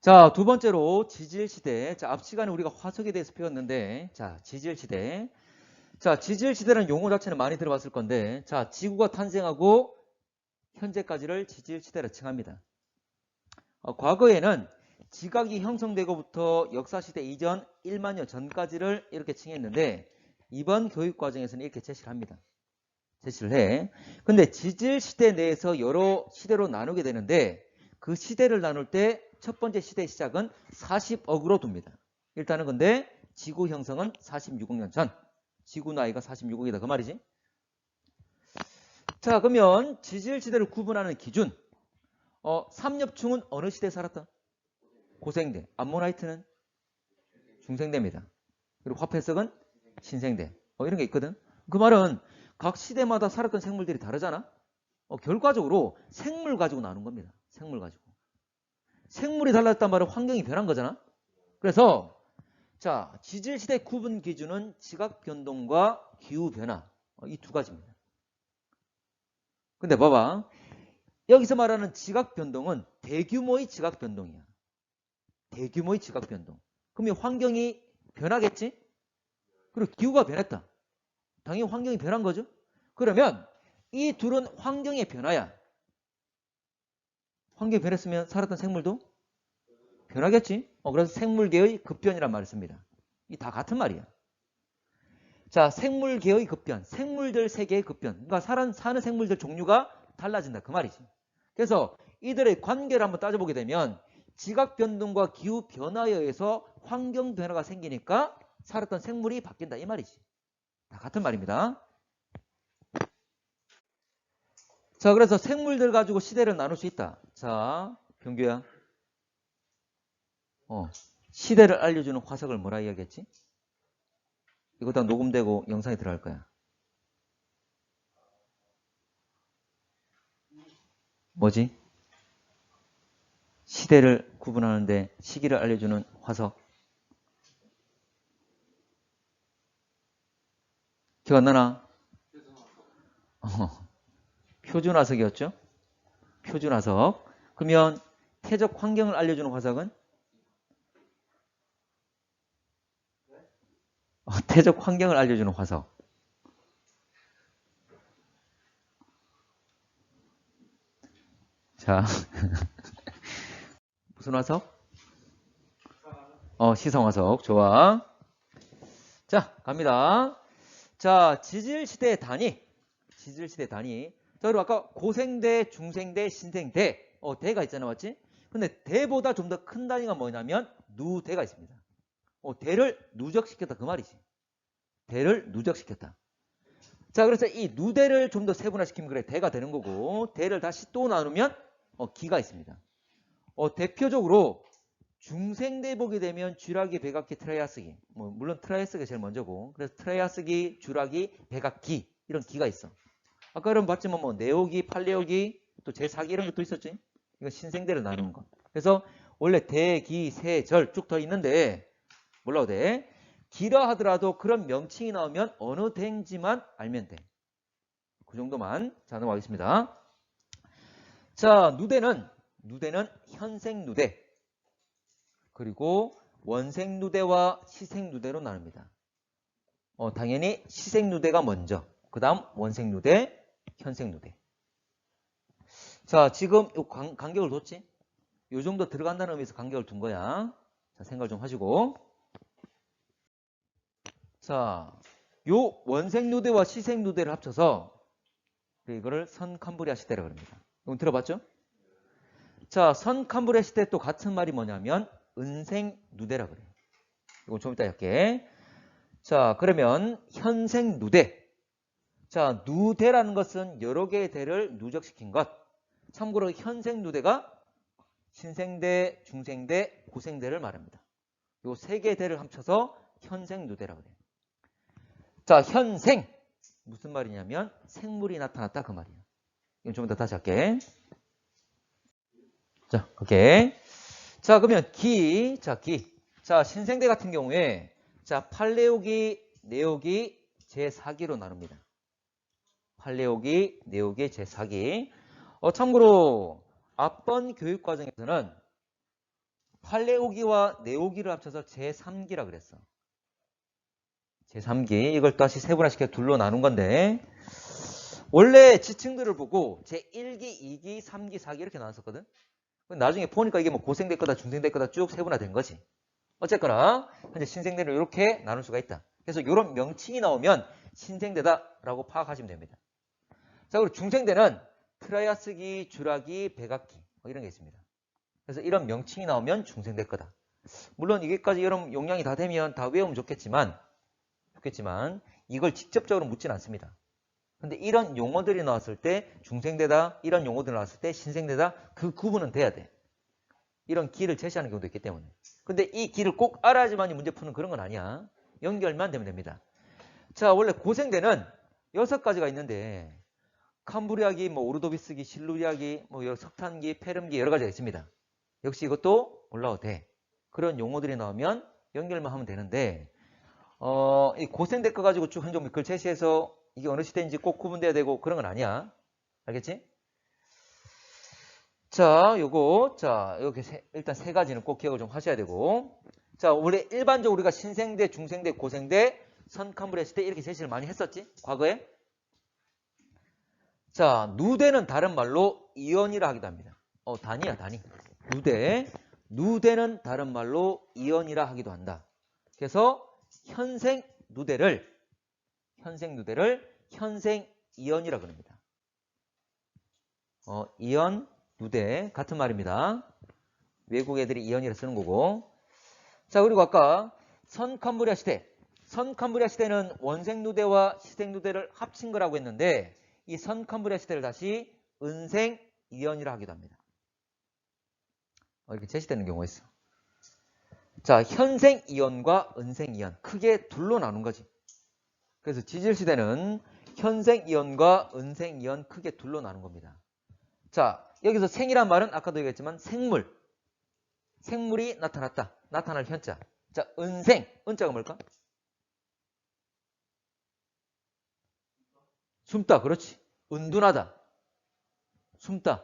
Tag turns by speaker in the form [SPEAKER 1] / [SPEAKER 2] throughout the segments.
[SPEAKER 1] 자, 두 번째로 지질시대. 자, 앞 시간에 우리가 화석에 대해서 배웠는데, 자, 지질시대. 자, 지질시대라는 용어 자체는 많이 들어봤을 건데, 자, 지구가 탄생하고 현재까지를 지질시대라 칭합니다. 과거에는 지각이 형성되고부터 역사시대 이전 1만여 전까지를 이렇게 칭했는데, 이번 교육과정에서는 이렇게 제시를 합니다. 제시를 해. 근데 지질시대 내에서 여러 시대로 나누게 되는데, 그 시대를 나눌 때 첫 번째 시대 시작은 40억으로 둡니다. 일단은 근데 지구 형성은 46억 년 전. 지구 나이가 46억이다. 그 말이지. 자, 그러면 지질시대를 구분하는 기준. 삼엽충은 어느 시대에 살았다? 고생대. 암모나이트는 중생대입니다. 그리고 화폐석은 신생대. 이런 게 있거든. 그 말은 각 시대마다 살았던 생물들이 다르잖아. 결과적으로 생물 가지고 나눈 겁니다. 생물 가지고. 생물이 달라졌단 말은 환경이 변한 거잖아. 그래서 자, 지질시대 구분 기준은 지각 변동과 기후 변화. 이 두 가지입니다. 근데 봐봐. 여기서 말하는 지각 변동은 대규모의 지각 변동이야. 대규모의 지각 변동. 그러면 환경이 변하겠지? 그리고 기후가 변했다. 당연히 환경이 변한 거죠. 그러면 이 둘은 환경의 변화야. 환경이 변했으면 살았던 생물도 변하겠지? 그래서 생물계의 급변이란 말을 씁니다. 이 다 같은 말이야. 자, 생물계의 급변, 생물들 세계의 급변. 그러니까 사는 생물들 종류가 달라진다. 그 말이지. 그래서 이들의 관계를 한번 따져보게 되면 지각 변동과 기후 변화에 의해서 환경 변화가 생기니까 살았던 생물이 바뀐다. 이 말이지. 다 같은 말입니다. 자, 그래서 생물들 가지고 시대를 나눌 수 있다. 자, 병규야. 시대를 알려주는 화석을 뭐라 이야기했지? 이거 다 녹음되고 영상에 들어갈 거야. 뭐지? 시대를 구분하는데 시기를 알려주는 화석. 기억 안 나나? 표준화석이었죠? 표준화석. 그러면 태적 환경을 알려주는 화석은? 태적 환경을 알려주는 화석. 자, 무슨 화석? 시성화석. 좋아. 자, 갑니다. 자, 지질시대 단위. 지질시대 단위. 자, 그리고 아까 고생대, 중생대, 신생대. 대가 있잖아, 맞지? 근데 대보다 좀 더 큰 단위가 뭐냐면 누대가 있습니다. 대를 누적시켰다. 그 말이지. 대를 누적시켰다. 자, 그래서 이 누대를 좀 더 세분화시키면 그래 대가 되는 거고, 대를 다시 또 나누면 기가 있습니다. 대표적으로 중생대 보게 되면 쥐라기, 백악기, 트라이아스기. 물론 트라이아스기가 제일 먼저고, 그래서 트라이아스기, 쥐라기, 백악기 이런 기가 있어. 아까 여러분 봤지만 네오기, 팔레오기, 또 제4기 이런 것도 있었지. 이거 신생대를 나누는 거. 그래서 원래 대, 기, 세, 절 쭉 더 있는데 몰라도 돼. 기라 하더라도 그런 명칭이 나오면 어느 대인지만 알면 돼. 그 정도만. 자, 넘어가겠습니다. 자, 누대는 현생 누대, 그리고 원생 누대와 시생 누대로 나눕니다. 당연히 시생 누대가 먼저, 그 다음 원생 누대, 현생 누대. 자, 지금 요 간격을 뒀지? 요 정도 들어간다는 의미에서 간격을 둔 거야. 자, 생각을 좀 하시고. 자, 요 원생 누대와 시생 누대를 합쳐서 이거를 선캄브리아 시대라고 합니다. 이건 들어봤죠? 자, 선캄브리아 시대 또 같은 말이 뭐냐면 은생 누대라고 그래요. 이건 좀 이따 할게. 자, 그러면 현생 누대. 자, 누대라는 것은 여러 개의 대를 누적시킨 것. 참고로 현생 누대가 신생대, 중생대, 고생대를 말합니다. 요 세 개의 대를 합쳐서 현생 누대라고 해요. 자, 현생. 무슨 말이냐면 생물이 나타났다 그 말이에요. 이건 좀 이따 다시 할게. 자, 오케이. 자, 그러면 기. 자, 기. 자, 신생대 같은 경우에 자, 팔레오기, 네오기, 제4기로 나눕니다. 팔레오기, 네오기, 제4기. 참고로 앞번 교육과정에서는 활래오기와 내오기를 합쳐서 제3기라 그랬어. 제3기. 이걸 다시 세분화시켜 둘로 나눈 건데 원래 지층들을 보고 제1기, 2기, 3기, 4기 이렇게 나눴었거든. 나중에 보니까 이게 뭐 고생대 거다, 중생대 거다 쭉 세분화된 거지. 어쨌거나 현재 신생대를 이렇게 나눌 수가 있다. 그래서 이런 명칭이 나오면 신생대다라고 파악하시면 됩니다. 자, 그리고 중생대는 트라이아스기, 주라기, 백악기 뭐 이런 게 있습니다. 그래서 이런 명칭이 나오면 중생대 거다. 물론 이게까지 이런 용량이 다 되면 다 외우면 좋겠지만 이걸 직접적으로 묻진 않습니다. 근데 이런 용어들이 나왔을 때 중생대다, 이런 용어들이 나왔을 때 신생대다, 그 구분은 돼야 돼. 이런 기를 제시하는 경우도 있기 때문에. 근데 이 기를 꼭 알아야지만 문제 푸는 그런 건 아니야. 연결만 되면 됩니다. 자, 원래 고생대는 6가지가 있는데 캄브리아기, 뭐 오르도비스기, 실루리아기, 뭐 석탄기, 페름기 여러 가지가 있습니다. 역시 이것도 올라도 돼. 그런 용어들이 나오면 연결만 하면 되는데 이 고생대 거 가지고 쭉 한종 글 제시해서 이게 어느 시대인지 꼭 구분돼야 되고 그런 건 아니야. 알겠지? 자, 이렇게 일단 3가지는 꼭 기억을 좀 하셔야 되고. 자, 원래 일반적으로 우리가 신생대, 중생대, 고생대, 선캄브리아 시대 이렇게 제시를 많이 했었지? 과거에. 자, 누대는 다른 말로 이언이라 하기도 합니다. 단이야, 단이. 누대는 다른 말로 이언이라 하기도 한다. 그래서 현생 누대를 현생 이언이라 그럽니다. 이언, 누대 같은 말입니다. 외국 애들이 이언이라 쓰는 거고. 자, 그리고 아까 선캄브리아 시대는 원생 누대와 시생 누대를 합친 거라고 했는데 이 선캄브리아 시대를 다시 은생 이언이라 하기도 합니다. 이렇게 제시되는 경우가 있어. 자, 현생 이언과 은생 이언 크게 둘로 나눈 거지. 그래서 지질시대는 현생 이언과 은생 이언 크게 둘로 나눈 겁니다. 자, 여기서 생이란 말은 아까도 얘기했지만 생물이 나타났다. 나타날 현자. 자, 은생. 은자가 뭘까? 숨다. 그렇지. 은둔하다. 숨다.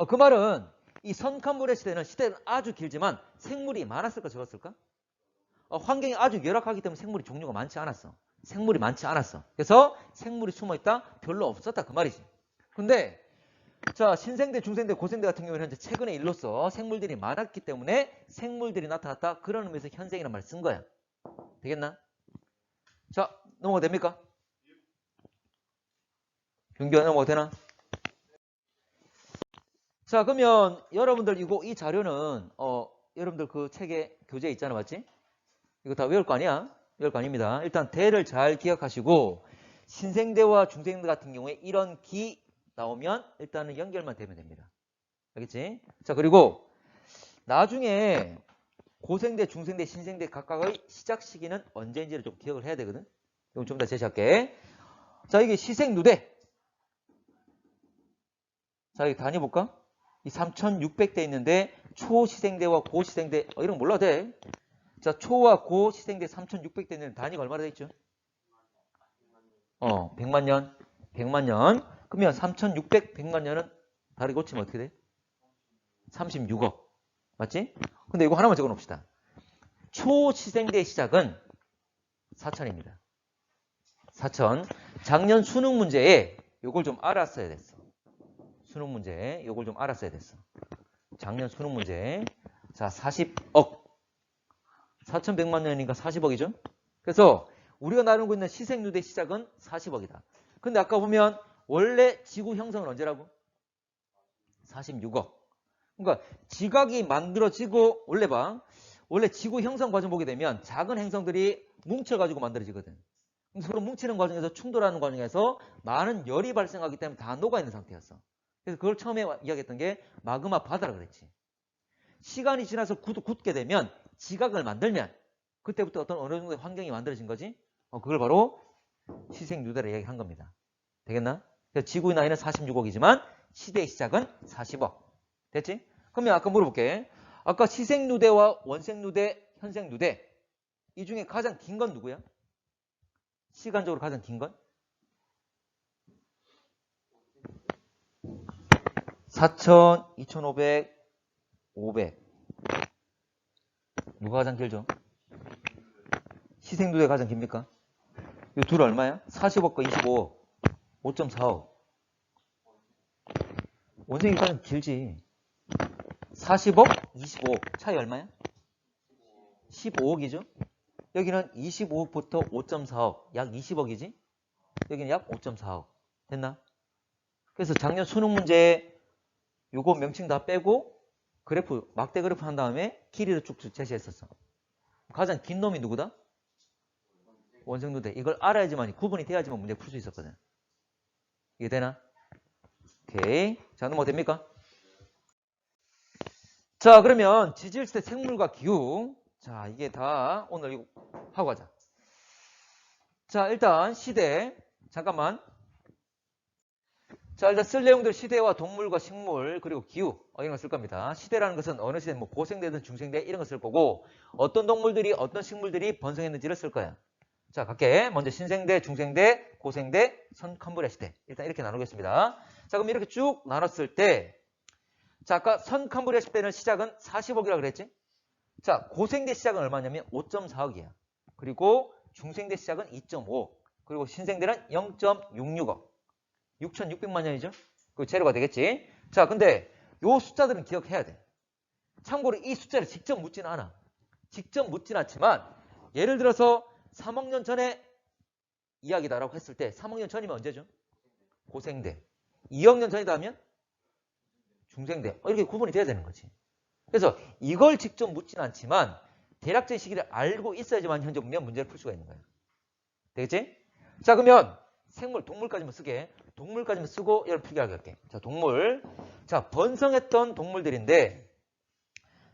[SPEAKER 1] 그 말은 이 선캄브리아 시대는 아주 길지만 생물이 많았을까 적었을까? 환경이 아주 열악하기 때문에 생물이 종류가 많지 않았어. 그래서 생물이 숨어있다? 별로 없었다. 그 말이지. 근데 자, 신생대, 중생대, 고생대 같은 경우에는 현재 최근의 일로서 생물들이 많았기 때문에 생물들이 나타났다. 그런 의미에서 현생이라는 말을 쓴 거야. 되겠나? 자, 넘어가도 됩니까? 경규야, 넘어가도 되나? 자, 그러면 여러분들 이 자료는 여러분들 그 책에 교재에 있잖아, 맞지? 이거 다 외울 거 아니야? 외울 거 아닙니다. 일단 대를 잘 기억하시고 신생대와 중생대 같은 경우에 이런 기 나오면 일단은 연결만 되면 됩니다. 알겠지? 자, 그리고 나중에 고생대, 중생대, 신생대 각각의 시작 시기는 언제인지를 좀 기억을 해야 되거든. 이건 좀 더 제시할게. 자, 이게 시생누대. 자, 여기 단위 볼까? 이 3600대 있는데 초시생대와 고시생대 이런 거 몰라도 돼. 자, 초와 고시생대 3600대 있는 단위가 얼마나 돼 있죠? 100만 년. 그러면 3600, 100만 년은 다르게 고치면 어떻게 돼? 36억. 맞지? 근데 이거 하나만 적어 놓읍시다. 초시생대 시작은 4000입니다. 4000. 작년 수능 문제에 요걸 좀 알았어야 됐어. 작년 수능 문제. 자, 40억. 4100만 년이니까 40억이죠? 그래서 우리가 나누고 있는 시생누대 시작은 40억이다. 근데 아까 보면 원래 지구 형성은 언제라고? 46억. 그러니까 지각이 만들어지고 원래 지구 형성 과정 보게 되면 작은 행성들이 뭉쳐가지고 만들어지거든. 서로 뭉치는 과정에서 충돌하는 과정에서 많은 열이 발생하기 때문에 다 녹아있는 상태였어. 그래서 그걸 처음에 이야기했던 게 마그마 바다라 그랬지. 시간이 지나서 굳게 되면 지각을 만들면 그때부터 어느 정도의 환경이 만들어진 거지. 그걸 바로 시생누대라 이야기한 겁니다. 되겠나? 그래서 지구의 나이는 46억이지만 시대의 시작은 40억. 됐지? 그러면 아까 물어볼게. 아까 시생누대와 원생누대, 현생누대 이 중에 가장 긴 건 누구야? 시간적으로 가장 긴 건? 4000, 2500, 500. 누가 가장 길죠? 시생누대가 가장 깁니까? 이 둘 얼마야? 40억과 25억. 5.4억. 원생이 가장 길지. 40억, 25억. 차이 얼마야? 15억이죠? 여기는 25억부터 5.4억. 약 20억이지? 여기는 약 5.4억. 됐나? 그래서 작년 수능 문제에 요거 명칭 다 빼고 그래프, 막대 그래프 한 다음에 길이를 쭉 제시했었어. 가장 긴 놈이 누구다? 원생누대. 이걸 알아야지만 구분이 돼야지만 문제 풀 수 있었거든. 이게 되나? 오케이. 자, 넘어가 됩니까? 자, 그러면 지질시대 생물과 기후. 자, 이게 다 오늘 이거 하고 가자. 자, 일단 시대. 잠깐만. 자, 일단 쓸 내용들 시대와 동물과 식물 그리고 기후 이런 거 쓸 겁니다. 시대라는 것은 어느 시대 뭐 고생대든 중생대 이런 거 쓸 거고 어떤 동물들이 어떤 식물들이 번성했는지를 쓸 거야. 자, 갈게. 먼저 신생대, 중생대, 고생대, 선캄브리아 시대. 일단 이렇게 나누겠습니다. 자, 그럼 이렇게 쭉 나눴을 때 자, 아까 선캄브리아 시대는 시작은 40억이라고 그랬지? 자, 고생대 시작은 얼마냐면 5.4억이야. 그리고 중생대 시작은 2.5억. 그리고 신생대는 0.66억. 6,600만 년이죠? 그 재료가 되겠지? 자, 근데 요 숫자들은 기억해야 돼. 참고로 이 숫자를 직접 묻지는 않아. 직접 묻진 않지만 예를 들어서 3억 년 전에 이야기다라고 했을 때 3억 년 전이면 언제죠? 고생대. 2억 년 전이다 하면 중생대. 이렇게 구분이 돼야 되는 거지. 그래서 이걸 직접 묻진 않지만 대략적인 시기를 알고 있어야지만 현재 문제를 풀 수가 있는 거야. 되겠지? 자, 그러면 생물, 동물까지만 쓰게. 동물까지만 쓰고 여러분 필기하게 할게. 자, 동물. 자, 번성했던 동물들인데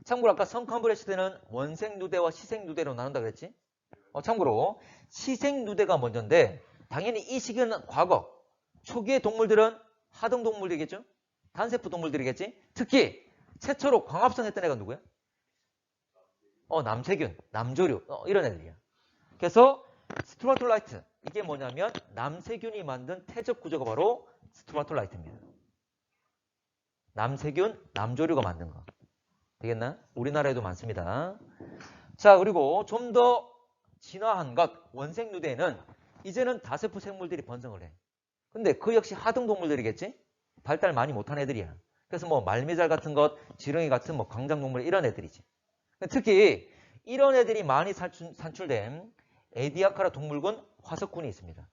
[SPEAKER 1] 참고로 아까 선캄브리아 시대는 원생누대와 시생누대로 나눈다 그랬지? 참고로 시생누대가 먼저인데 당연히 이 시기는 과거. 초기의 동물들은 하등 동물들이겠죠? 단세포 동물들이겠지? 특히 최초로 광합성했던 애가 누구야? 남세균, 남조류 이런 애들이야. 그래서 스트로마톨라이트 이게 뭐냐면 남세균이 만든 태적 구조가 바로 스트로마톨라이트입니다. 남세균, 남조류가 만든 거. 되겠나? 우리나라에도 많습니다. 자, 그리고 좀 더 진화한 것, 원생누대에는 이제는 다세포 생물들이 번성을 해. 근데 그 역시 하등 동물들이겠지? 발달 많이 못한 애들이야. 그래서 뭐 말미잘 같은 것, 지렁이 같은 뭐 광장동물 이런 애들이지. 특히 이런 애들이 많이 산출된 에디아카라 동물군 화석군이 있습니다.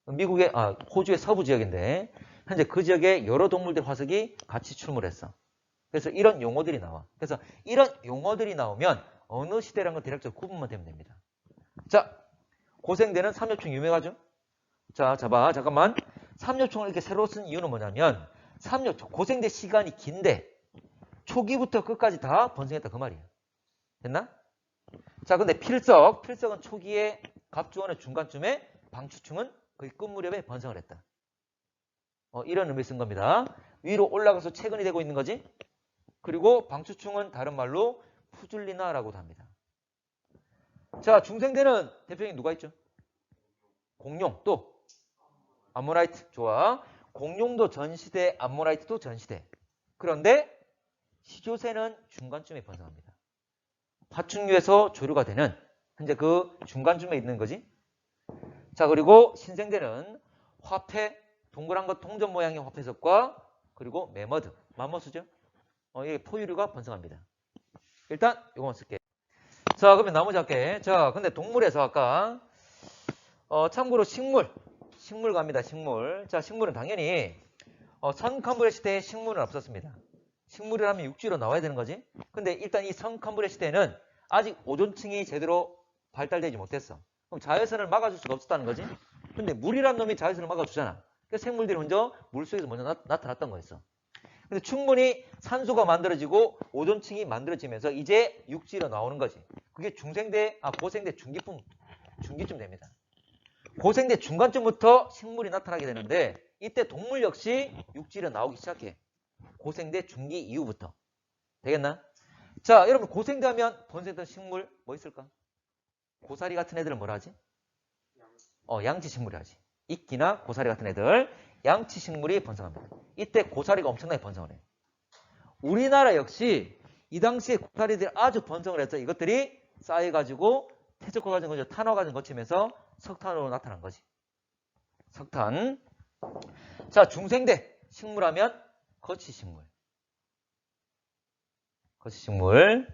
[SPEAKER 1] 미국의 호주의 서부 지역인데 현재 그 지역에 여러 동물들 화석이 같이 출몰했어. 그래서 이런 용어들이 나와. 그래서 이런 용어들이 나오면 어느 시대라는 건 대략적으로 구분만 되면 됩니다. 자, 고생대는 삼엽충 유명하죠? 자, 잡아. 잠깐만. 삼엽충을 이렇게 새로 쓴 이유는 뭐냐면 삼엽충 고생대 시간이 긴데 초기부터 끝까지 다 번성했다 그 말이야. 됐나? 자, 근데 필석은 초기에 갑주원의 중간쯤에 방추충은 거의 끝 무렵에 번성을 했다. 이런 의미를 쓴 겁니다. 위로 올라가서 최근이 되고 있는 거지. 그리고 방추충은 다른 말로 푸줄리나라고도 합니다. 자, 중생대는 대표적인 누가 있죠? 공룡, 또 암모라이트. 좋아. 공룡도 전시대, 암모라이트도 전시대. 그런데 시조새는 중간쯤에 번성합니다. 파충류에서 조류가 되는 현재 그 중간쯤에 있는 거지. 자, 그리고 신생대는 화폐, 동그란 것 동전 모양의 화폐석과 그리고 매머드, 맘모스죠. 이게 포유류가 번성합니다. 일단 이거만 쓸게. 자, 그러면 나머지 할게. 자, 근데 동물에서 아까 참고로 식물 갑니다. 식물. 자, 식물은 당연히 선캄브리아 시대에 식물은 없었습니다. 식물이라면 육지로 나와야 되는 거지. 근데 일단 이 선캄브리아 시대는 아직 오존층이 제대로 발달되지 못했어. 그럼 자외선을 막아줄 수가 없었다는 거지. 근데 물이란 놈이 자외선을 막아주잖아. 그래서 생물들이 먼저 물속에서 먼저 나타났던 거였어. 근데 충분히 산소가 만들어지고 오존층이 만들어지면서 이제 육지로 나오는 거지. 그게 고생대 중기쯤 됩니다. 고생대 중간쯤부터 식물이 나타나게 되는데 이때 동물 역시 육지로 나오기 시작해. 고생대 중기 이후부터. 되겠나? 자, 여러분 고생대 하면 번성했던 식물 뭐 있을까? 고사리 같은 애들은 뭐라 하지? 양치식물이 하지. 이끼나 고사리 같은 애들 양치식물이 번성합니다. 이때 고사리가 엄청나게 번성을 해. 우리나라 역시 이 당시에 고사리들이 아주 번성을 했죠. 이것들이 쌓여가지고 퇴적화 과정 거쳐 탄화 과정 거치면서 석탄으로 나타난 거지. 석탄. 자, 중생대 식물하면 거치식물. 거치식물.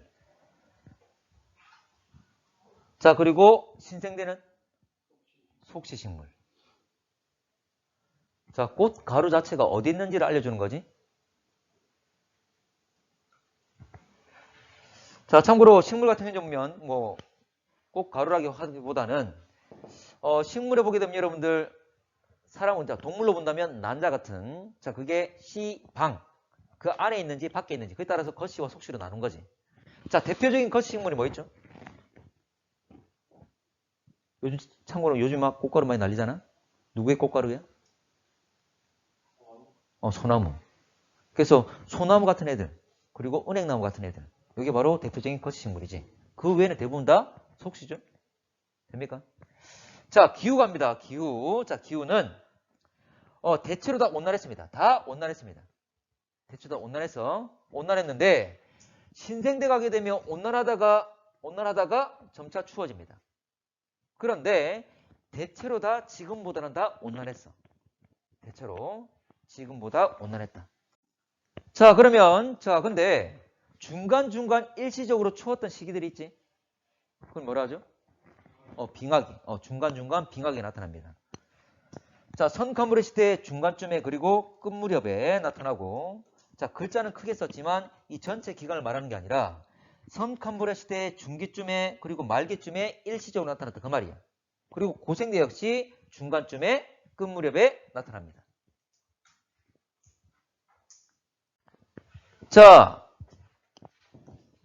[SPEAKER 1] 자, 그리고 신생대는 속시식물. 자, 꽃 가루 자체가 어디 있는지를 알려주는 거지. 자, 참고로 식물 같은 경우 보면 뭐 꼭 가루라기 하기보다는 식물에 보게 되면 여러분들 사람은 동물로 본다면 난자 같은 자 그게 시방 그 안에 있는지 밖에 있는지 그에 따라서 거시와 속시로 나눈 거지. 자, 대표적인 거시 식물이 뭐 있죠? 요즘 참고로 요즘 막 꽃가루 많이 날리잖아. 누구의 꽃가루야? 소나무. 그래서 소나무 같은 애들 그리고 은행나무 같은 애들 이게 바로 대표적인 거시 식물이지. 그 외에는 대부분 다 속시죠. 됩니까? 자, 기후 갑니다. 기후. 자, 기후는 대체로 다 온난했습니다. 다 온난했습니다. 대체로 다 온난했는데 신생대 가게 되면 온난하다가 점차 추워집니다. 그런데 대체로 다 지금보다는 다 온난했어. 대체로 지금보다 온난했다. 자, 그러면 근데 중간중간 일시적으로 추웠던 시기들이 있지. 그건 뭐라 하죠? 빙하기. 중간중간 빙하기 나타납니다. 자, 선카물의 시대 중간쯤에 그리고 끝 무렵에 나타나고 자, 글자는 크게 썼지만 이 전체 기간을 말하는 게 아니라 선카물의 시대 중기쯤에 그리고 말기쯤에 일시적으로 나타났다 그 말이야. 그리고 고생대 역시 중간쯤에 끝 무렵에 나타납니다. 자,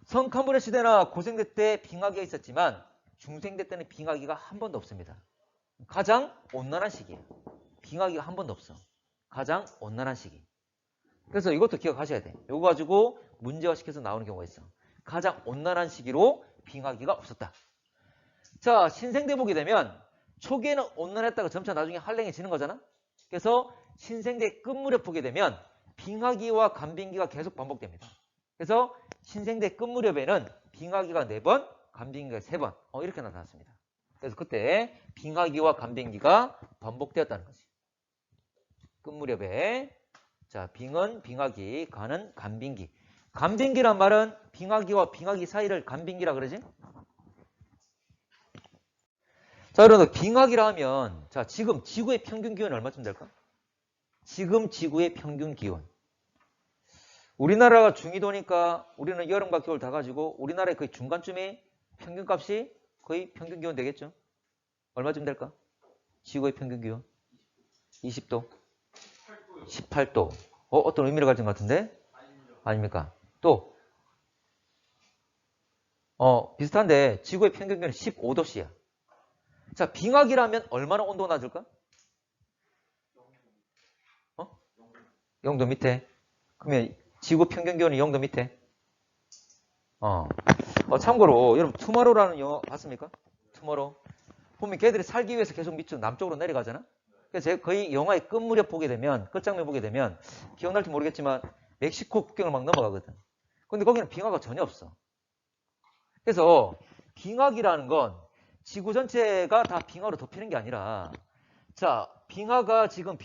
[SPEAKER 1] 선카물의 시대나 고생대 때 빙하기가 있었지만 중생대 때는 빙하기가 한 번도 없습니다. 가장 온난한 시기예요. 빙하기가 한 번도 없어. 가장 온난한 시기. 그래서 이것도 기억하셔야 돼. 이거 가지고 문제화시켜서 나오는 경우가 있어. 가장 온난한 시기로 빙하기가 없었다. 자, 신생대 보게 되면 초기에는 온난했다가 점차 나중에 한랭해지는 거잖아. 그래서 신생대 끝무렵 보게 되면 빙하기와 간빙기가 계속 반복됩니다. 그래서 신생대 끝무렵에는 빙하기가 4번, 간빙기가 3번 이렇게 나타났습니다. 그래서 그때 빙하기와 간빙기가 반복되었다는 거지. 끝무렵에 자, 빙은 빙하기, 간은 간빙기. 간빙기란 말은 빙하기와 빙하기 사이를 간빙기라 그러지? 자, 그러면 빙하기라 하면 자, 지금 지구의 평균 기온이 얼마쯤 될까? 지금 지구의 평균 기온. 우리나라가 중위도니까 우리는 여름과 겨울 다 가지고 우리나라의 거의 중간쯤에 평균값이 거의 평균 기온 되겠죠? 얼마쯤 될까? 지구의 평균 기온? 20도? 18도. 어떤 의미를 가진 것 같은데? 아닙니까? 또 비슷한데 지구의 평균 기온은 15도씨야. 자, 빙하기라면 얼마나 온도가 낮을까? 0도 밑에. 그러면 지구 평균 기온이 0도 밑에. 참고로 여러분 투마로우라는 영화 봤습니까? 투마로우. 보면 걔들이 살기 위해서 계속 밑으로 남쪽으로 내려가잖아. 그래서 제가 거의 영화의 끝 무렵 보게 되면 끝장면 보게 되면 기억날지 모르겠지만 멕시코 국경을 막 넘어가거든. 근데 거기는 빙하가 전혀 없어. 그래서 빙하기라는 건 지구 전체가 다 빙하로 덮이는 게 아니라 자, 빙하가 지금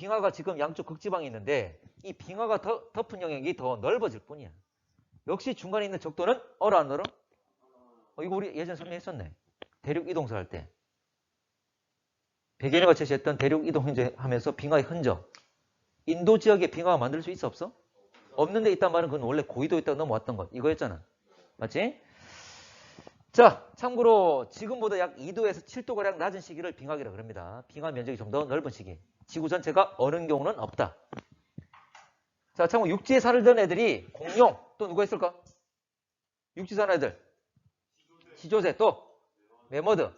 [SPEAKER 1] 양쪽 극지방에 있는데 이 빙하가 덮은 영역이 더 넓어질 뿐이야. 역시 중간에 있는 적도는 얼어 안 얼어? 이거 우리 예전에 설명했었네. 대륙 이동설 할 때. 백연이가 제시했던 대륙 이동 하면서 빙하의 흔적. 인도 지역에 빙하가 만들 수 있어 없어? 없는데 있단 말은 그건 원래 고위도에 있다가 넘어왔던 것. 이거였잖아. 맞지? 자, 참고로 지금보다 약 2도에서 7도가량 낮은 시기를 빙하기라 그럽니다. 빙하 면적이 좀 더 넓은 시기. 지구 전체가 얼은 경우는 없다. 자, 참고로 육지에 살던 애들이 공룡. 또 누가 있을까? 육지 사는 애들. 시조새 또 매머드.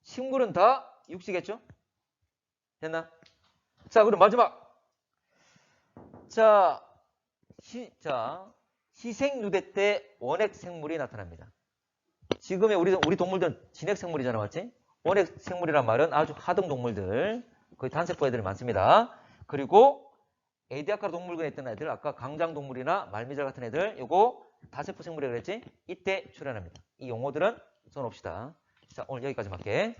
[SPEAKER 1] 식물은 다 육지겠죠? 됐나? 자, 그럼 마지막. 자, 희생유대 때 원핵 생물이 나타납니다. 지금의 우리 동물들은 진핵 생물이잖아, 맞지? 원핵 생물이란 말은 아주 하등 동물들, 거의 단세포 애들이 많습니다. 그리고 에디아카르 동물군에 있던 애들, 아까 강장 동물이나 말미잘 같은 애들, 요거 다세포 생물이라고 그랬지? 이때 출현합니다. 이 용어들은 써놓읍시다. 자, 오늘 여기까지 할게.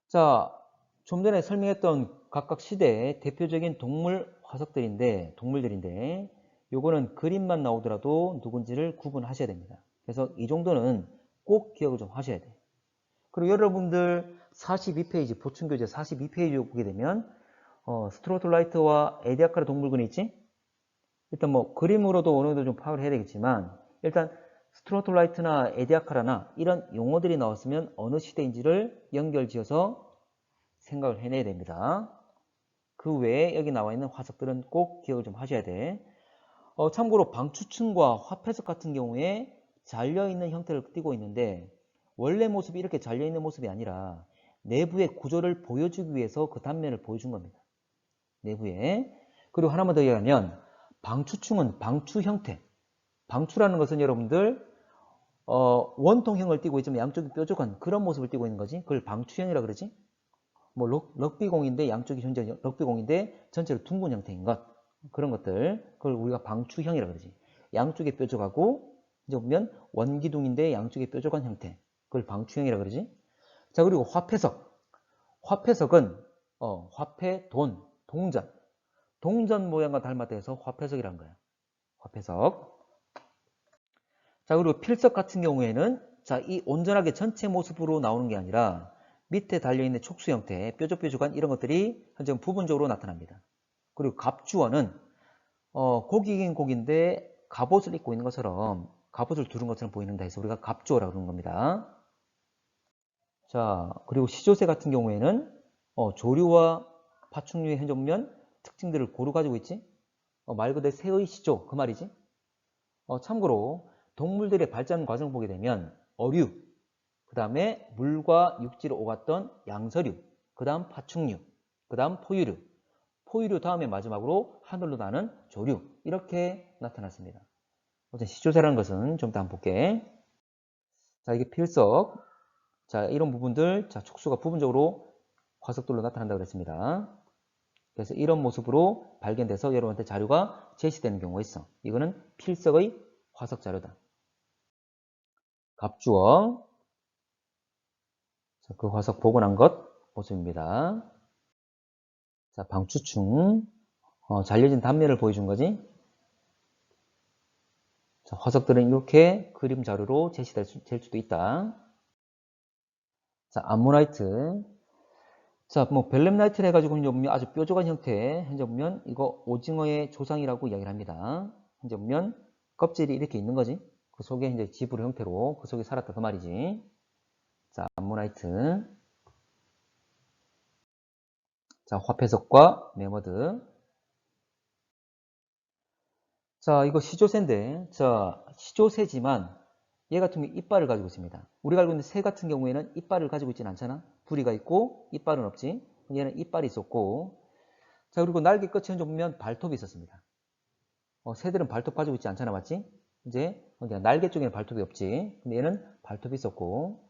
[SPEAKER 1] 자, 좀 전에 설명했던 각각 시대의 대표적인 동물들인데 요거는 그림만 나오더라도 누군지를 구분하셔야 됩니다. 그래서 이 정도는 꼭 기억을 좀 하셔야 돼요. 그리고 여러분들 42페이지 보충교재 42페이지 보게 되면 스트로톨라이트와 에디아카라 동물군이 있지? 일단 뭐 그림으로도 어느 정도 좀 파악을 해야 되겠지만 일단 스트로톨라이트나 에디아카라나 이런 용어들이 나왔으면 어느 시대인지를 연결지어서 생각을 해내야 됩니다. 그 외에 여기 나와 있는 화석들은 꼭 기억을 좀 하셔야 돼. 참고로 방추층과 화폐석 같은 경우에 잘려있는 형태를 띠고 있는데 원래 모습이 이렇게 잘려있는 모습이 아니라 내부의 구조를 보여주기 위해서 그 단면을 보여준 겁니다. 내부에. 그리고 하나만 더 얘기하면 방추층은 방추 형태. 방추라는 것은 여러분들 원통형을 띠고 있지만 양쪽이 뾰족한 그런 모습을 띠고 있는 거지. 그걸 방추형이라 그러지. 뭐 럭비공인데 양쪽이 현재 럭비공인데 전체로 둥근 형태인 것. 그런 것들. 그걸 우리가 방추형이라 그러지. 양쪽이 뾰족하고 이제 보면 원기둥인데 양쪽이 뾰족한 형태. 그걸 방추형이라 그러지. 자, 그리고 화폐석. 화폐석은 화폐, 돈, 동전. 동전 모양과 닮았다 해서 화폐석이라는 거야. 화폐석. 자, 그리고 필석 같은 경우에는 자, 이 온전하게 전체 모습으로 나오는 게 아니라 밑에 달려있는 촉수 형태, 뾰족뾰족한 이런 것들이 현재 부분적으로 나타납니다. 그리고 갑주어는 고기긴 고기인데 갑옷을 입고 있는 것처럼 갑옷을 두른 것처럼 보이는다 해서 우리가 갑주어라고 그러는 겁니다. 자, 그리고 시조새 같은 경우에는 조류와 파충류의 현재 보면 특징들을 고루 가지고 있지. 말 그대로 새의 시조 그 말이지. 참고로 동물들의 발전 과정을 보게 되면 어류, 그 다음에 물과 육지로 오갔던 양서류, 그 다음 파충류, 그 다음 포유류, 포유류 다음에 마지막으로 하늘로 나는 조류 이렇게 나타났습니다. 어쨌든 시조새라는 것은 좀 이따 한번 볼게. 자, 이게 필석. 자, 이런 부분들, 자, 촉수가 부분적으로 화석들로 나타난다고 그랬습니다. 그래서 이런 모습으로 발견돼서 여러분한테 자료가 제시되는 경우가 있어. 이거는 필석의 화석 자료다. 갑주어. 자, 그 화석 복원한 것 모습입니다. 자, 방추충. 잘려진 단면을 보여준 거지. 자, 화석들은 이렇게 그림 자료로 제시될 수도 있다. 자, 암모나이트. 자, 뭐 벨렘나이트를 해가지고 현재 보면 아주 뾰족한 형태. 현재 보면 이거 오징어의 조상이라고 이야기를 합니다. 현재 보면 껍질이 이렇게 있는 거지. 그 속에 이제 지브로 형태로 그 속에 살았다 그 말이지. 자, 암모나이트. 자, 화폐석과 메머드. 자, 이거 시조새인데, 자, 시조새지만 얘 같은 경우 이빨을 가지고 있습니다. 우리가 알고 있는 새 같은 경우에는 이빨을 가지고 있지는 않잖아. 부리가 있고 이빨은 없지. 얘는 이빨이 있었고, 자, 그리고 날개 끝에 보면 발톱이 있었습니다. 새들은 발톱 가지고 있지 않잖아, 맞지? 이제 날개 쪽에는 발톱이 없지. 근데 얘는 발톱이 있었고,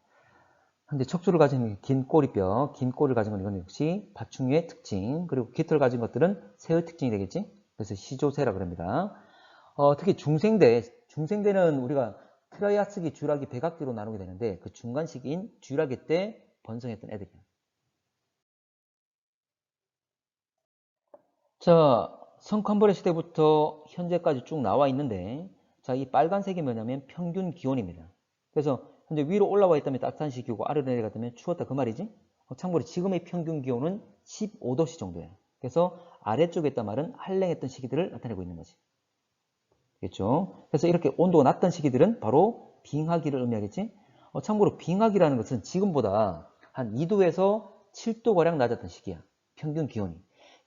[SPEAKER 1] 근데 척추를 가진 긴 꼬리뼈, 긴 꼬리를 가진 건 이건 역시 파충류의 특징. 그리고 깃털을 가진 것들은 새의 특징이 되겠지. 그래서 시조새라 그럽니다. 특히 중생대는 우리가 트라이아스기, 쥐라기, 백악기로 나누게 되는데 그 중간 시기인 쥐라기 때 번성했던 애들이야. 자, 성칸벌레 시대부터 현재까지 쭉 나와 있는데 자, 이 빨간색이 뭐냐면 평균 기온입니다. 그래서 현재 위로 올라와 있다면 따뜻한 시기고 아래로 내려갔다면 추웠다 그 말이지. 참고로 지금의 평균 기온은 15도씨 정도야. 그래서 아래쪽에 있단 말은 한랭했던 시기들을 나타내고 있는 거지. 겠죠? 그래서 이렇게 온도가 낮던 시기들은 바로 빙하기를 의미하겠지? 참고로 빙하기라는 것은 지금보다 한 2도에서 7도가량 낮았던 시기야. 평균 기온이.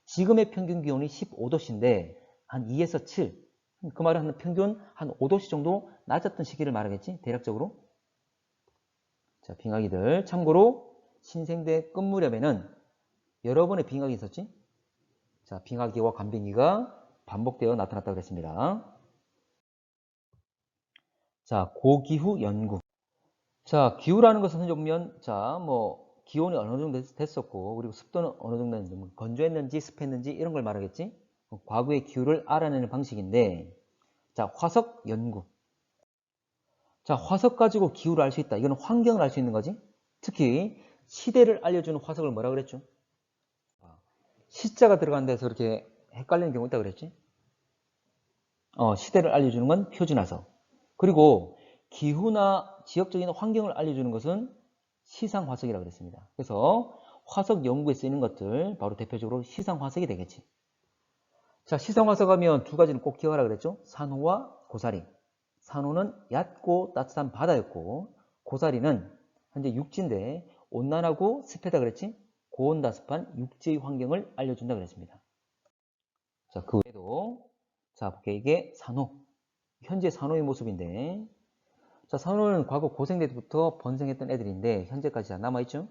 [SPEAKER 1] 지금의 평균 기온이 15도씨인데 한 2에서 7. 그 말은 한 평균 한 5도씨 정도 낮았던 시기를 말하겠지? 대략적으로. 자, 빙하기들. 참고로 신생대 끝 무렵에는 여러 번의 빙하기 있었지? 자, 빙하기와 간빙기가 반복되어 나타났다고 그랬습니다. 자, 고기후 연구. 자, 기후라는 것은 현재 보면, 자, 뭐, 기온이 어느 정도 됐었고, 그리고 습도는 어느 정도 했는지, 뭐 건조했는지, 습했는지, 이런 걸 말하겠지? 과거의 기후를 알아내는 방식인데, 자, 화석 연구. 자, 화석 가지고 기후를 알 수 있다. 이거는 환경을 알 수 있는 거지. 특히 시대를 알려주는 화석을 뭐라 그랬죠? 시자가 들어간 데서 이렇게 헷갈리는 경우 있다 그랬지? 시대를 알려주는 건 표준화석. 그리고 기후나 지역적인 환경을 알려주는 것은 시상화석이라고 그랬습니다. 그래서 화석 연구에 쓰이는 것들 바로 대표적으로 시상화석이 되겠지. 자, 시상화석 하면 두 가지는 꼭 기억하라 그랬죠? 산호와 고사리. 산호는 얕고 따뜻한 바다였고 고사리는 현재 육지인데 온난하고 습하다 그랬지? 고온다습한 육지의 환경을 알려준다 그랬습니다. 자, 그 외에도 자, 볼게 이게 산호. 현재 산호의 모습인데 자, 산호는 과거 고생대 때부터 번성했던 애들인데 현재까지 다 남아있죠?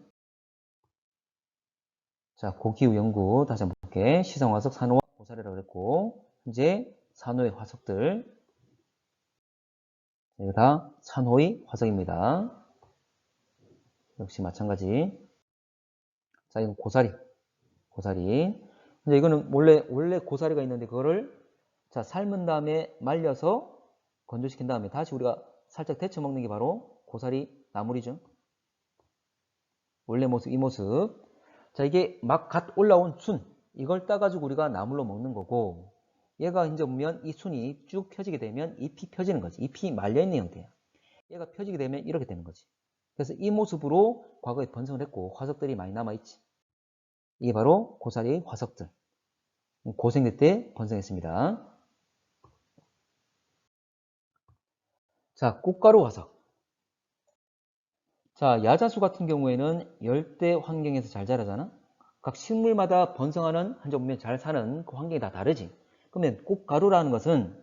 [SPEAKER 1] 자, 고기후 연구 다시 한번 볼게. 시상화석 산호와 고사리라고 그랬고 현재 산호의 화석들 이거 다 산호의 화석입니다. 역시 마찬가지. 자, 이건 고사리. 고사리. 근데 이거는 원래 고사리가 있는데 그거를 자, 삶은 다음에 말려서 건조시킨 다음에 다시 우리가 살짝 데쳐 먹는 게 바로 고사리 나물이죠. 원래 모습, 이 모습. 자, 이게 막 갓 올라온 순. 이걸 따가지고 우리가 나물로 먹는 거고, 얘가 이제 보면 이 순이 쭉 펴지게 되면 잎이 펴지는 거지. 잎이 말려있는 형태야. 얘가 펴지게 되면 이렇게 되는 거지. 그래서 이 모습으로 과거에 번성을 했고, 화석들이 많이 남아있지. 이게 바로 고사리의 화석들. 고생대 때 번성했습니다. 자, 꽃가루 화석. 자, 야자수 같은 경우에는 열대 환경에서 잘 자라잖아. 각 식물마다 번성하는 한쪽 보면 잘 사는 그 환경이 다 다르지. 그러면 꽃가루라는 것은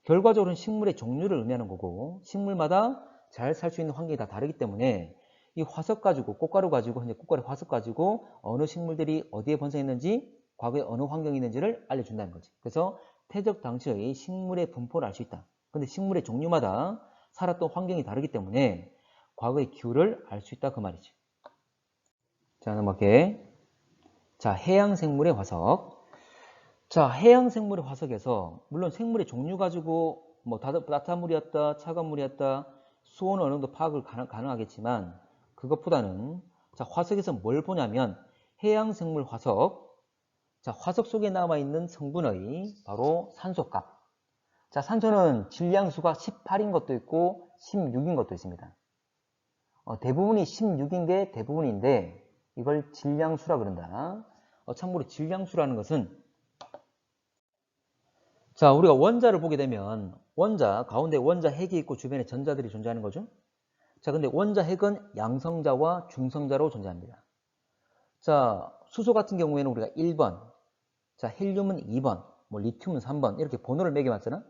[SPEAKER 1] 결과적으로는 식물의 종류를 의미하는 거고 식물마다 잘 살 수 있는 환경이 다 다르기 때문에 이 화석 가지고 꽃가루 가지고 현재 꽃가루 화석 가지고 어느 식물들이 어디에 번성했는지 과거에 어느 환경이 있는지를 알려준다는 거지. 그래서 퇴적 당시의 식물의 분포를 알 수 있다. 근데 식물의 종류마다 살았던 환경이 다르기 때문에 과거의 기후를 알 수 있다 그 말이지. 자, 넘어갈게. 자, 해양 생물의 화석. 자, 해양 생물의 화석에서 물론 생물의 종류 가지고 뭐 따뜻한 물이었다, 차가운 물이었다, 수온은 어느 정도 파악을 가능하겠지만 그것보다는 자, 화석에서 뭘 보냐면 해양 생물 화석. 자, 화석 속에 남아있는 성분의 바로 산소값. 자, 산소는 질량수가 18인 것도 있고 16인 것도 있습니다. 대부분이 16인 게 대부분인데 이걸 질량수라 그런다. 참고로 질량수라는 것은 자, 우리가 원자를 보게 되면 원자, 가운데 원자 핵이 있고 주변에 전자들이 존재하는 거죠. 자, 근데 원자 핵은 양성자와 중성자로 존재합니다. 자, 수소 같은 경우에는 우리가 1번, 자, 헬륨은 2번, 뭐 리튬은 3번 이렇게 번호를 매겨놨잖아.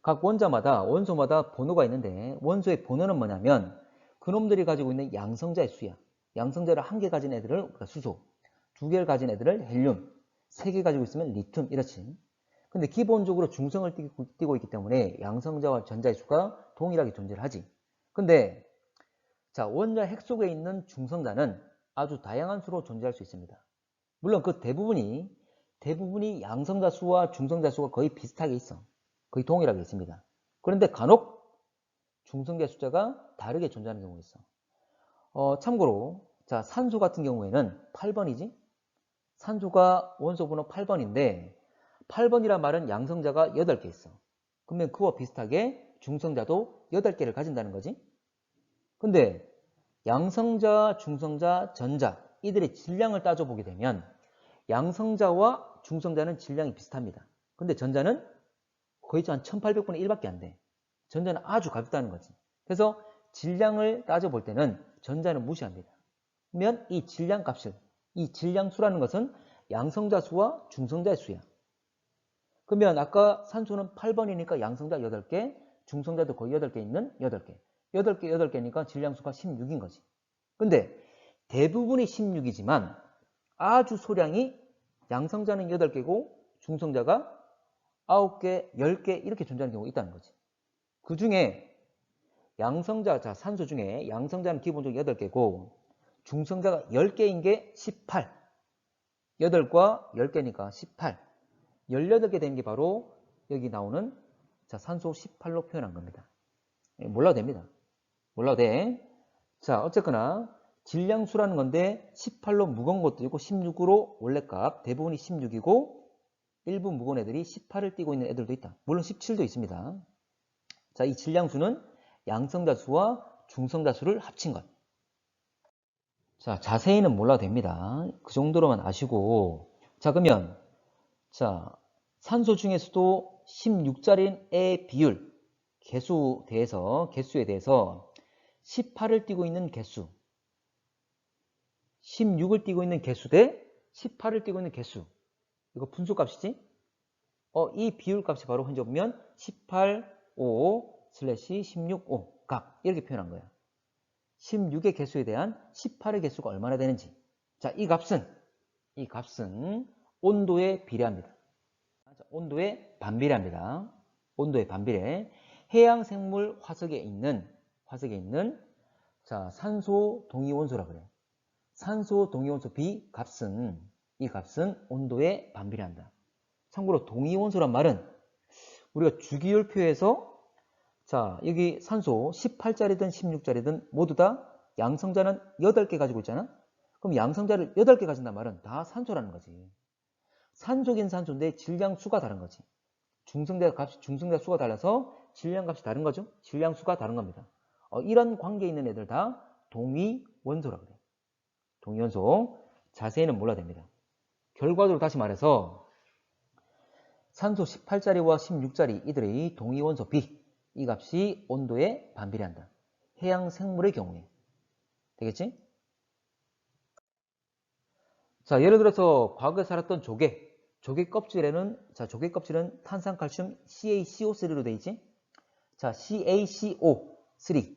[SPEAKER 1] 각 원자마다 원소마다 번호가 있는데 원소의 번호는 뭐냐면 그놈들이 가지고 있는 양성자의 수야. 양성자를 한 개 가진 애들을 우리가 수소, 두 개를 가진 애들을 헬륨, 세 개 가지고 있으면 리튬 이렇지. 근데 기본적으로 중성을 띠고 있기 때문에 양성자와 전자의 수가 동일하게 존재를 하지. 근데 자, 원자 핵 속에 있는 중성자는 아주 다양한 수로 존재할 수 있습니다. 물론 그 대부분이 양성자 수와 중성자 수가 거의 비슷하게 있어. 거의 동일하게 있습니다. 그런데 간혹 중성자 숫자가 다르게 존재하는 경우가 있어. 참고로 자, 산소 같은 경우에는 8번이지. 산소가 원소 번호 8번인데 8번이란 말은 양성자가 8개 있어. 그러면 그와 비슷하게 중성자도 8개를 가진다는 거지. 근데 양성자, 중성자, 전자 이들의 질량을 따져보게 되면 양성자와 중성자는 질량이 비슷합니다. 근데 전자는 거의 한 1800분의 1밖에 안 돼. 전자는 아주 가볍다는 거지. 그래서 질량을 따져볼 때는 전자는 무시합니다. 그러면 이 질량 값을, 이 질량수라는 것은 양성자 수와 중성자의 수야. 그러면 아까 산소는 8번이니까 양성자 8개, 중성자도 거의 8개 있는 8개. 8개니까 질량수가 16인 거지. 근데 대부분이 16이지만 아주 소량이 양성자는 8개고 중성자가 9개, 10개 이렇게 존재하는 경우가 있다는 거지. 그 중에 양성자, 자, 산소 중에 양성자는 기본적으로 8개고 중성자가 10개인 게 18. 8과 10개니까 18. 18개 되는 게 바로 여기 나오는 자, 산소 18로 표현한 겁니다. 몰라도 됩니다. 몰라도 돼. 자, 어쨌거나 질량수라는 건데 18로 무거운 것도 있고 16으로 원래값 대부분이 16이고 일부 무거운 애들이 18을 띠고 있는 애들도 있다. 물론 17도 있습니다. 자, 이 질량수는 양성자수와 중성자수를 합친 것. 자, 자세히는 몰라도 됩니다. 그 정도로만 아시고. 자, 그러면 자, 산소 중에서도 16자리인 의 비율, 개수에 대해서 18을 띠고 있는 개수, 16을 띠고 있는 개수 대 18을 띠고 있는 개수. 이거 분수값이지? 이 비율값이 바로 현재 보면 18, 5, 슬래시 16, 5 각 이렇게 표현한 거야. 16의 개수에 대한 18의 개수가 얼마나 되는지. 자, 이 값은 온도에 비례합니다. 온도에 반비례합니다. 온도에 반비례. 해양 생물 화석에 있는 자, 산소 동위원소라 그래. 산소 동위원소 B 값은 이 값은 온도에 반비례한다. 참고로 동위원소란 말은 우리가 주기율표에서 자, 여기 산소 18자리든 16자리든 모두 다 양성자는 8개 가지고 있잖아. 그럼 양성자를 8개 가진단 말은 다 산소라는 거지. 산소긴 산소인데 질량수가 다른 거지. 중성자 수가 달라서 질량값이 다른 거죠. 질량수가 다른 겁니다. 이런 관계에 있는 애들 다 동위원소라 그래. 동위원소. 자세히는 몰라도 됩니다. 결과적으로 다시 말해서 산소 18자리와 16자리 이들의 동위원소 B 이 값이 온도에 반비례한다. 해양 생물의 경우에. 되겠지? 자, 예를 들어서 과거에 살았던 조개 껍질에는 조개 껍질은 탄산칼슘 CaCO3로 되어 있지? 자, CaCO3.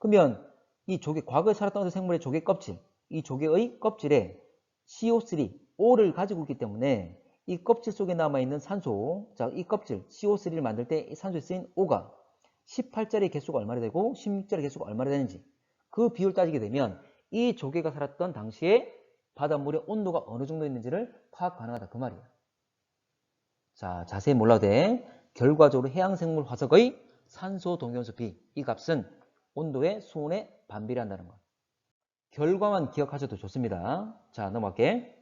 [SPEAKER 1] 그러면 이 과거에 살았던 어떤 생물의 조개 껍질, 이 조개의 껍질에 CO3, O를 가지고 있기 때문에 이 껍질 속에 남아있는 산소, 자, 이 껍질, CO3를 만들 때 이 산소에 쓰인 O가 18자리 개수가 얼마나 되고 16자리 개수가 얼마나 되는지 그 비율 따지게 되면 이 조개가 살았던 당시에 바닷물의 온도가 어느 정도 있는지를 파악 가능하다. 그 말이야. 자, 자세히 몰라도 돼. 결과적으로 해양생물 화석의 산소 동위원소 B 이 값은 온도의 수온에 반비례한다는 것. 결과만 기억하셔도 좋습니다. 자, 넘어갈게.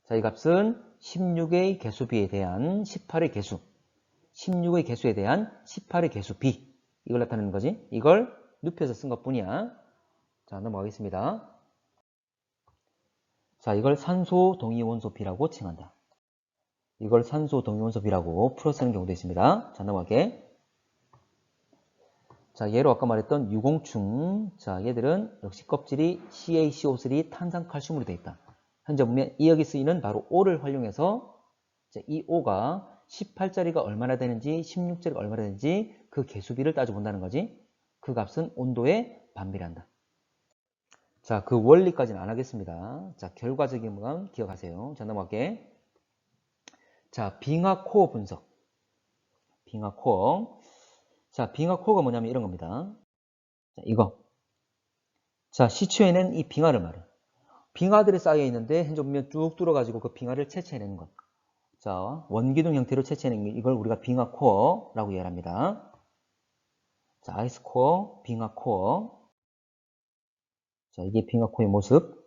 [SPEAKER 1] 자, 이 값은 16의 개수 B에 대한 18의 개수 16의 개수에 대한 18의 개수 B 이걸 나타내는 거지. 이걸 눕혀서 쓴 것뿐이야. 자, 넘어가겠습니다. 자, 이걸 산소 동위원소 B라고 칭한다. 이걸 산소 동위원소 B라고 풀어 쓰는 경우도 있습니다. 자, 넘어갈게. 자, 예로 아까 말했던 유공충. 자, 얘들은 역시 껍질이 CaCO3 탄산칼슘으로 되어 있다. 현재 보면 이 여기 쓰이는 바로 O를 활용해서 이 O가 18자리가 얼마나 되는지 16자리가 얼마나 되는지 그 개수비를 따져본다는 거지. 그 값은 온도에 반비례한다. 자, 그 원리까지는 안 하겠습니다. 자, 결과적인 건 기억하세요. 자, 넘어갈게. 자, 빙하코어 분석. 빙하코어. 자, 빙하코어가 뭐냐면 이런 겁니다. 자, 이거. 자, 시추에는 이 빙하를 말해. 빙하들이 쌓여 있는데 현재 보면 쭉 뚫어가지고 그 빙하를 채취해내는 것. 자, 원기둥 형태로 채취해내는 이걸 우리가 빙하코어라고 이해합니다. 자, 아이스코어, 빙하코어. 자, 이게 빙하코어의 모습.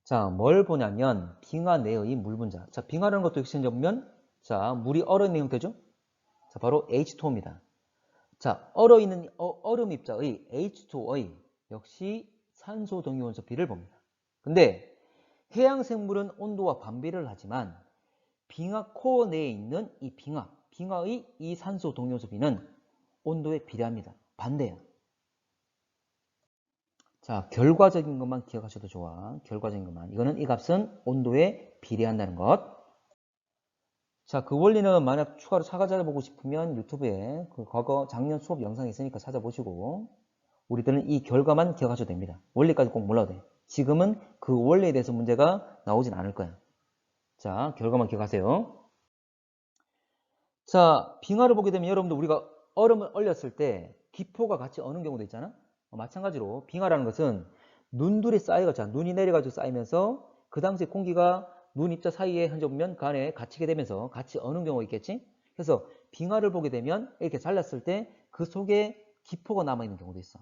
[SPEAKER 1] 자, 뭘 보냐면 빙하 내의 물 분자. 자, 빙하라는 것도 역시 현재 보면 자, 물이 얼어있는 형태죠. 자, 바로 H2O입니다. 자, 얼어있는 얼음 입자의 H2O의 역시 산소 동위원소 B를 봅니다. 근데 해양 생물은 온도와 반비례를 하지만 빙하 코어 내에 있는 이 빙하의 이 산소 동위원소 B는 온도에 비례합니다. 반대야. 자, 결과적인 것만 기억하셔도 좋아. 결과적인 것만. 이거는 이 값은 온도에 비례한다는 것. 자, 그 원리는 만약 추가로 찾아보고 싶으면 유튜브에 그 과거 작년 수업 영상이 있으니까 찾아보시고 우리들은 이 결과만 기억하셔도 됩니다. 원리까지 꼭 몰라도 돼. 지금은 그 원리에 대해서 문제가 나오진 않을 거야. 자, 결과만 기억하세요. 자, 빙하를 보게 되면 여러분들 우리가 얼음을 얼렸을 때 기포가 같이 어는 경우도 있잖아. 마찬가지로 빙하라는 것은 눈들이 쌓여가지고 눈이 내려가지고 쌓이면서 그 당시에 공기가 눈 입자 사이에 현재 보면 그 안에 갇히게 되면서 같이 어는 경우가 있겠지? 그래서 빙하를 보게 되면 이렇게 잘랐을 때 그 속에 기포가 남아있는 경우도 있어.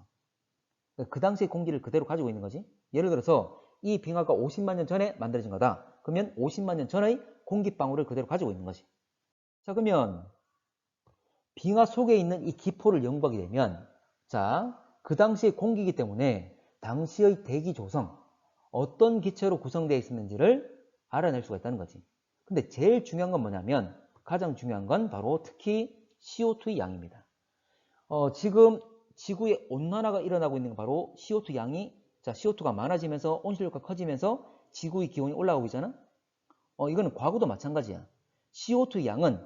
[SPEAKER 1] 그 당시의 공기를 그대로 가지고 있는 거지. 예를 들어서 이 빙하가 50만 년 전에 만들어진 거다. 그러면 50만 년 전의 공기방울을 그대로 가지고 있는 거지. 자, 그러면 빙하 속에 있는 이 기포를 연구하게 되면 자, 그 당시의 공기이기 때문에 당시의 대기 조성, 어떤 기체로 구성되어 있었는지를 알아낼 수가 있다는 거지. 근데 제일 중요한 건 뭐냐면 가장 중요한 건 바로 특히 CO2의 양입니다. 지금 지구의 온난화가 일어나고 있는 건 바로 CO2 양이 자, CO2가 많아지면서 온실효과가 커지면서 지구의 기온이 올라가고 있잖아. 이거는 과거도 마찬가지야. CO2 양은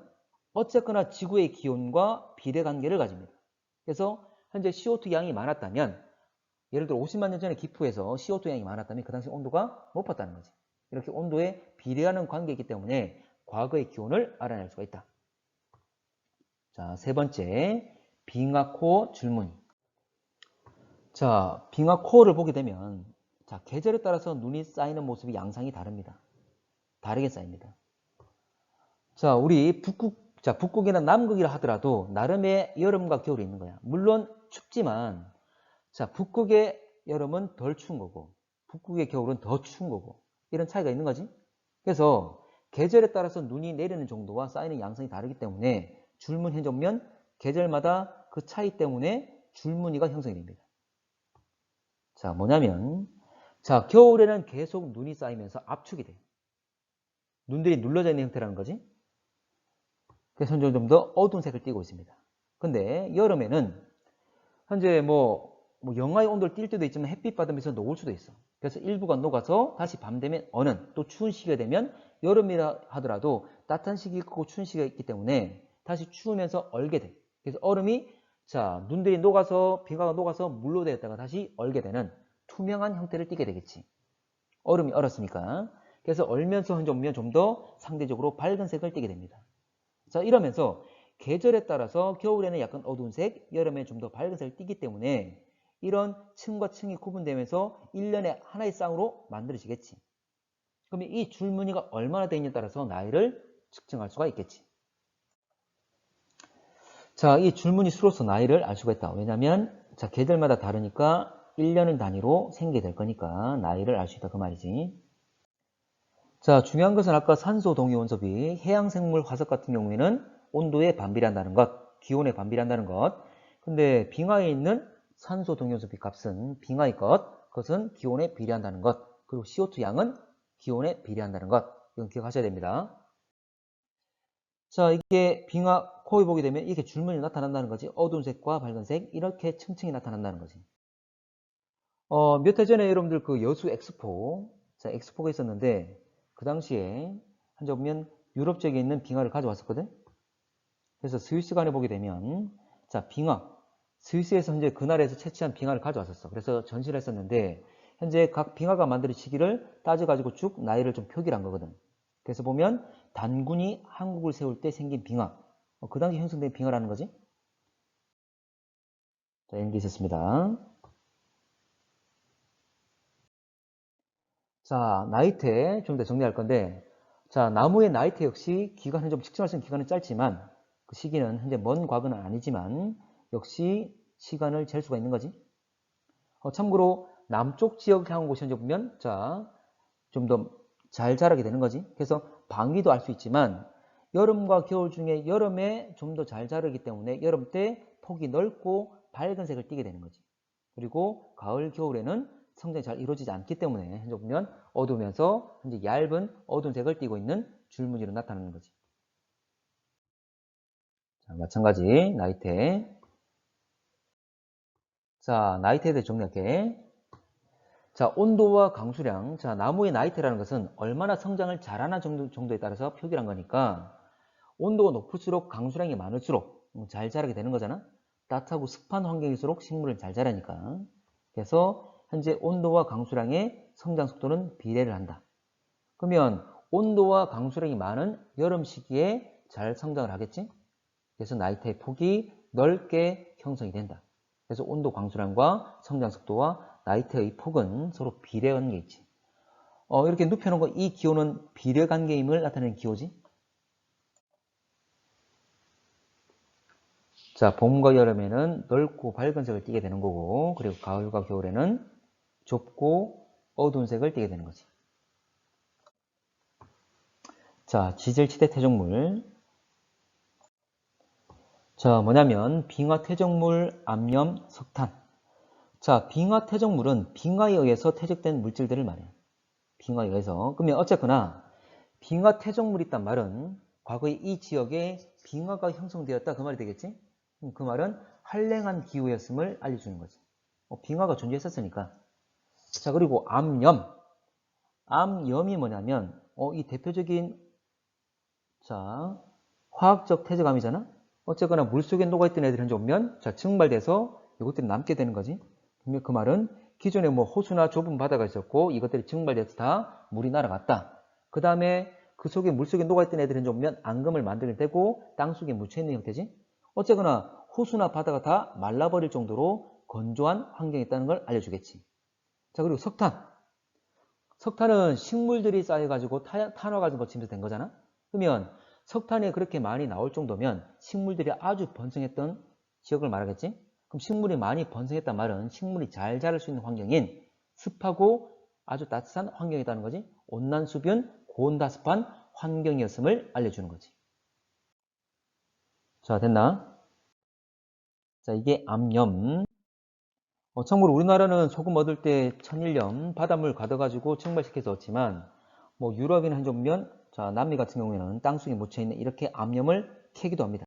[SPEAKER 1] 어쨌거나 지구의 기온과 비례관계를 가집니다. 그래서 현재 CO2 양이 많았다면 예를 들어 50만 년 전에 기프에서 CO2 양이 많았다면 그 당시 온도가 높았다는 거지. 이렇게 온도에 비례하는 관계이기 때문에 과거의 기온을 알아낼 수가 있다. 자, 세 번째 빙하코어 줄무늬. 자, 빙하코어를 보게 되면 자, 계절에 따라서 눈이 쌓이는 모습이 양상이 다릅니다. 다르게 쌓입니다. 자, 우리 북극이나 남극이라 하더라도 나름의 여름과 겨울이 있는 거야. 물론 춥지만 자, 북극의 여름은 덜 추운 거고 북극의 겨울은 더 추운 거고 이런 차이가 있는 거지. 그래서 계절에 따라서 눈이 내리는 정도와 쌓이는 양상이 다르기 때문에 줄무늬 현재 보면 계절마다 그 차이 때문에 줄무늬가 형성이 됩니다. 자, 뭐냐면 자, 겨울에는 계속 눈이 쌓이면서 압축이 돼. 눈들이 눌러져 있는 형태라는 거지. 그래서 좀 더 어두운 색을 띠고 있습니다. 근데 여름에는 현재 영하의 온도를 띌 때도 있지만 햇빛 받으면서 녹을 수도 있어. 그래서 일부가 녹아서 다시 밤 되면 어는 또 추운 시기가 되면 여름이라 하더라도 따뜻한 시기 있고 추운 시기가 있기 때문에 다시 추우면서 얼게 돼. 그래서 얼음이 자, 눈들이 녹아서 빙하가 녹아서 물로 되었다가 다시 얼게 되는 투명한 형태를 띠게 되겠지. 얼음이 얼었으니까. 그래서 얼면서 현재 보면 좀 더 상대적으로 밝은 색을 띠게 됩니다. 자, 이러면서 계절에 따라서 겨울에는 약간 어두운 색, 여름에 좀 더 밝은 색을 띠기 때문에 이런 층과 층이 구분되면서 일련의 하나의 쌍으로 만들어지겠지. 그러면 이 줄무늬가 얼마나 되느냐에 따라서 나이를 측정할 수가 있겠지. 자, 이 줄무늬 수로서 나이를 알 수가 있다. 왜냐하면 자, 계절마다 다르니까 1년을 단위로 생기게 될 거니까 나이를 알 수 있다 그 말이지. 자, 중요한 것은 아까 산소 동위 원소비, 해양생물 화석 같은 경우에는 온도에 반비례한다는 것, 기온에 반비례한다는 것. 근데 빙하에 있는 산소 동위 원소비 값은 빙하의 것, 그것은 기온에 비례한다는 것. 그리고 CO2 양은 기온에 비례한다는 것. 이건 기억하셔야 됩니다. 자, 이게 빙하 코에 보게 되면 이렇게 줄무늬 나타난다는 거지. 어두운 색과 밝은 색 이렇게 층층이 나타난다는 거지. 몇 해 전에 여러분들 그 여수 엑스포, 자, 엑스포가 있었는데 그 당시에 현재 보면 유럽 지역에 있는 빙하를 가져왔었거든. 그래서 스위스관에 보게 되면 자, 빙하 스위스에서 현재 그날에서 채취한 빙하를 가져왔었어. 그래서 전시를 했었는데 현재 각 빙하가 만들어진 시기를 따져가지고 쭉 나이를 좀 표기를 한 거거든. 그래서 보면 단군이 한국을 세울 때 생긴 빙하, 그 당시 형성된 빙하라는 거지. 자, 이런 게 있었습니다. 자, 나이테 좀 더 정리할 건데 자, 나무의 나이테 역시 기간은 좀 측정할 수 있는 기간은 짧지만 그 시기는 현재 먼 과거는 아니지만 역시 시간을 잴 수가 있는 거지. 참고로 남쪽 지역 향한 곳이 현재 보면 자, 좀 더 잘 자라게 되는 거지. 그래서 방위도 알 수 있지만 여름과 겨울 중에 여름에 좀 더 잘 자라기 때문에 여름 때 폭이 넓고 밝은 색을 띠게 되는 거지. 그리고 가을, 겨울에는 성장이 잘 이루어지지 않기 때문에 현재 보면 어두우면서 현재 얇은 어두운 색을 띠고 있는 줄무늬로 나타나는 거지. 자, 마찬가지 나이테. 자, 나이테에 대해 정리할게. 자, 온도와 강수량. 자, 나무의 나이테라는 것은 얼마나 성장을 잘하는 정도에 따라서 표기한 거니까 온도가 높을수록 강수량이 많을수록 잘 자라게 되는 거잖아. 따뜻하고 습한 환경일수록 식물은 잘 자라니까. 그래서 현재 온도와 강수량의 성장 속도는 비례를 한다. 그러면 온도와 강수량이 많은 여름 시기에 잘 성장을 하겠지? 그래서 나이테의 폭이 넓게 형성이 된다. 그래서 온도 강수량과 성장 속도와 나이테의 폭은 서로 비례하는 게 있지. 이렇게 눕혀놓은 거, 이 기호는 비례관계임을 나타내는 기호지. 자, 봄과 여름에는 넓고 밝은 색을 띠게 되는 거고, 그리고 가을과 겨울에는 좁고 어두운 색을 띠게 되는 거지. 자, 지질지대 퇴적물. 자, 뭐냐면 빙하 퇴적물, 암염, 석탄. 자, 빙하 퇴적물은 빙하에 의해서 퇴적된 물질들을 말해요. 빙하에 의해서. 그러면 어쨌거나 빙하 퇴적물이 있단 말은 과거에 이 지역에 빙하가 형성되었다, 그 말이 되겠지? 그 말은 한랭한 기후였음을 알려주는 거지. 빙하가 존재했었으니까. 자, 그리고 암염. 암염이 뭐냐면 이 대표적인 자 화학적 퇴적암이잖아. 어쨌거나 물속에 녹아있던 애들이 현재 오면 자 증발돼서 이것들이 남게 되는 거지. 그 말은 기존에 뭐 호수나 좁은 바다가 있었고 이것들이 증발돼서 다 물이 날아갔다. 그 다음에 그 속에 물속에 녹아있던 애들이 현재 오면 앙금을 만들게 되고 땅속에 묻혀있는 형태지. 어쨌거나 호수나 바다가 다 말라버릴 정도로 건조한 환경이 있다는 걸 알려주겠지. 자, 그리고 석탄. 석탄은 식물들이 쌓여가지고 탄화가 거치면서 된 거잖아. 그러면 석탄이 그렇게 많이 나올 정도면 식물들이 아주 번성했던 지역을 말하겠지. 그럼 식물이 많이 번성했단 말은 식물이 잘 자랄 수 있는 환경인 습하고 아주 따뜻한 환경이라는 거지. 온난수변, 고온다습한 환경이었음을 알려주는 거지. 자, 됐나? 자, 이게 암염. 참고로 우리나라는 소금 얻을 때 천일염, 바닷물 가둬가지고 증발시켜서 얻지만 뭐 유럽이나 한쪽 보면 자, 남미 같은 경우에는 땅속에 묻혀있는 이렇게 암염을 캐기도 합니다.